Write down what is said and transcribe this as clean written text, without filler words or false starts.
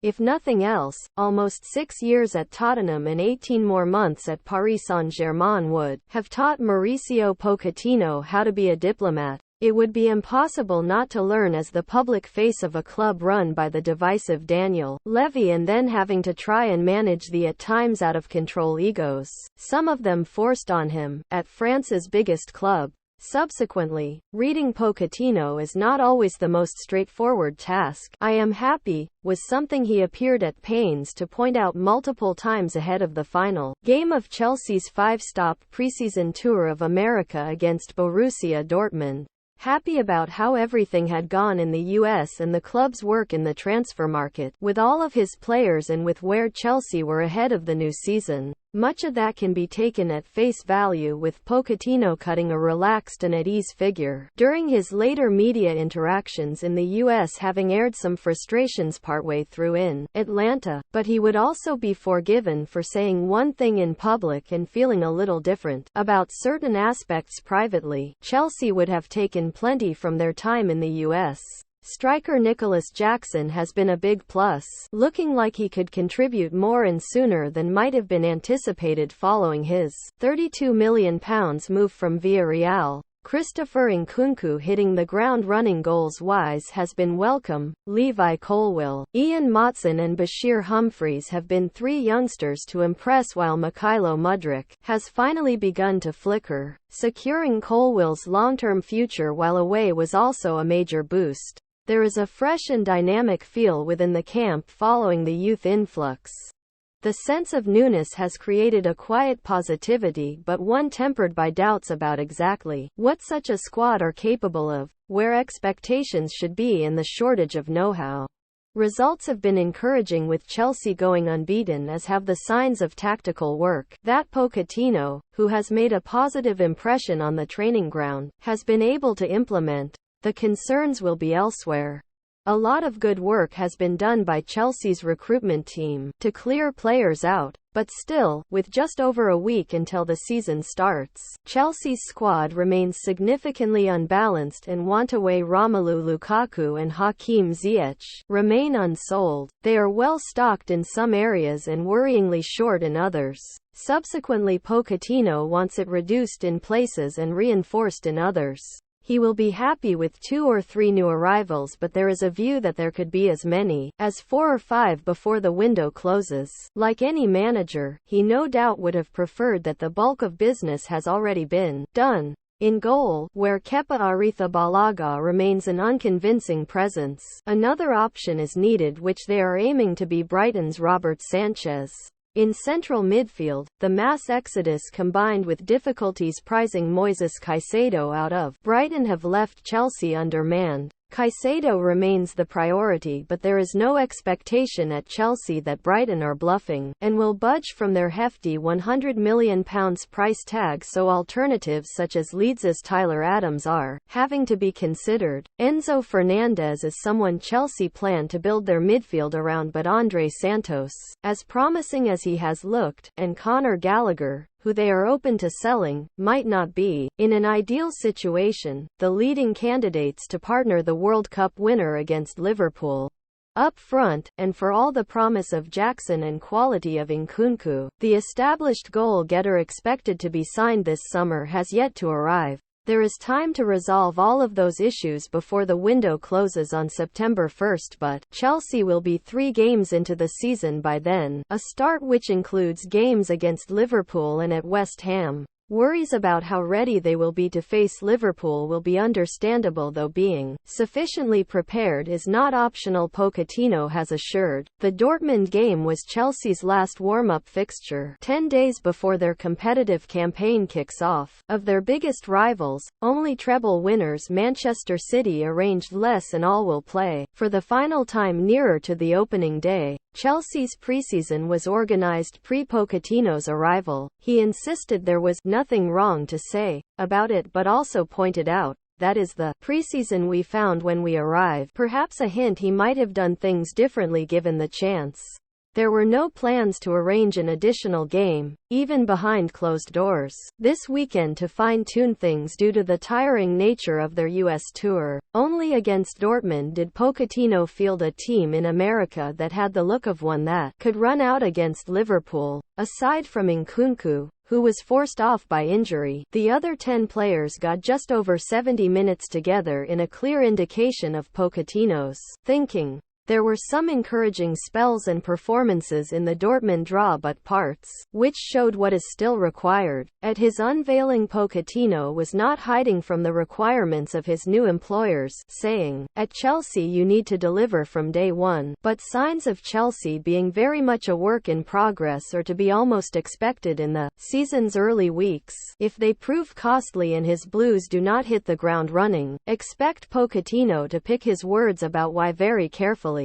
If nothing else, almost 6 years at Tottenham and 18 more months at Paris Saint-Germain would have taught Mauricio Pochettino how to be a diplomat. It would be impossible not to learn as the public face of a club run by the divisive Daniel Levy, and then having to try and manage the at times out of control egos, some of them forced on him, at France's biggest club. Subsequently, reading Pochettino is not always the most straightforward task. "I am happy," was something he appeared at pains to point out multiple times ahead of the final game of Chelsea's 5-stop preseason tour of America against Borussia Dortmund. Happy about how everything had gone in the US and the club's work in the transfer market, with all of his players and with where Chelsea were ahead of the new season. Much of that can be taken at face value, with Pochettino cutting a relaxed and at ease figure during his later media interactions in the US, having aired some frustrations partway through in Atlanta, but he would also be forgiven for saying one thing in public and feeling a little different about certain aspects privately. Chelsea would have taken plenty from their time in the US. Striker Nicholas Jackson has been a big plus, looking like he could contribute more and sooner than might have been anticipated following his £32 million move from Villarreal. Christopher Nkunku hitting the ground running goals-wise has been welcome. Levi Colwill, Ian Motson and Bashir Humphreys have been 3 youngsters to impress, while Mykhailo Mudryk has finally begun to flicker. Securing Colwill's long-term future while away was also a major boost. There is a fresh and dynamic feel within the camp following the youth influx. The sense of newness has created a quiet positivity, but one tempered by doubts about exactly what such a squad are capable of, where expectations should be, and the shortage of know-how. Results have been encouraging, with Chelsea going unbeaten, as have the signs of tactical work that Pochettino, who has made a positive impression on the training ground, has been able to implement. The concerns will be elsewhere. A lot of good work has been done by Chelsea's recruitment team to clear players out, but still, with just over a week until the season starts, Chelsea's squad remains significantly unbalanced, and Wantaway Romelu Lukaku and Hakim Ziyech remain unsold. They are well stocked in some areas and worryingly short in others. Subsequently, Pochettino wants it reduced in places and reinforced in others. He will be happy with 2 or 3 new arrivals, but there is a view that there could be as many as 4 or 5 before the window closes. Like any manager, he no doubt would have preferred that the bulk of business has already been done. In goal, where Kepa Arrizabalaga remains an unconvincing presence, another option is needed, which they are aiming to be Brighton's Robert Sanchez. In central midfield, the mass exodus combined with difficulties prizing Moises Caicedo out of Brighton have left Chelsea undermanned. Caicedo remains the priority, but there is no expectation at Chelsea that Brighton are bluffing and will budge from their hefty £100 million price tag, so alternatives such as Leeds's Tyler Adams are having to be considered. Enzo Fernandez is someone Chelsea plan to build their midfield around, but Andre Santos, as promising as he has looked, and Conor Gallagher, who they are open to selling, might not be, in an ideal situation, the leading candidates to partner the World Cup winner against Liverpool. Up front, and for all the promise of Jackson and quality of Nkunku, the established goal-getter expected to be signed this summer has yet to arrive. There is time to resolve all of those issues before the window closes on September 1st, but Chelsea will be 3 games into the season by then, a start which includes games against Liverpool and at West Ham. Worries about how ready they will be to face Liverpool will be understandable, though being sufficiently prepared is not optional, Pochettino has assured. The Dortmund game was Chelsea's last warm-up fixture, 10 days before their competitive campaign kicks off. Of their biggest rivals, only treble winners Manchester City arranged less and all will play for the final time nearer to the opening day. Chelsea's preseason was organized pre-Pochettino's arrival. He insisted there was nothing wrong to say about it, but also pointed out, "That is the preseason we found when we arrived," perhaps a hint he might have done things differently given the chance. There were no plans to arrange an additional game, even behind closed doors, this weekend to fine-tune things due to the tiring nature of their U.S. tour. Only against Dortmund did Pochettino field a team in America that had the look of one that could run out against Liverpool. Aside from Nkunku, who was forced off by injury, the other 10 players got just over 70 minutes together, in a clear indication of Pochettino's thinking. There were some encouraging spells and performances in the Dortmund draw, but parts which showed what is still required. At his unveiling, Pochettino was not hiding from the requirements of his new employers, saying, "At Chelsea you need to deliver from day one," but signs of Chelsea being very much a work in progress are to be almost expected in the season's early weeks. If they prove costly and his Blues do not hit the ground running, expect Pochettino to pick his words about why very carefully.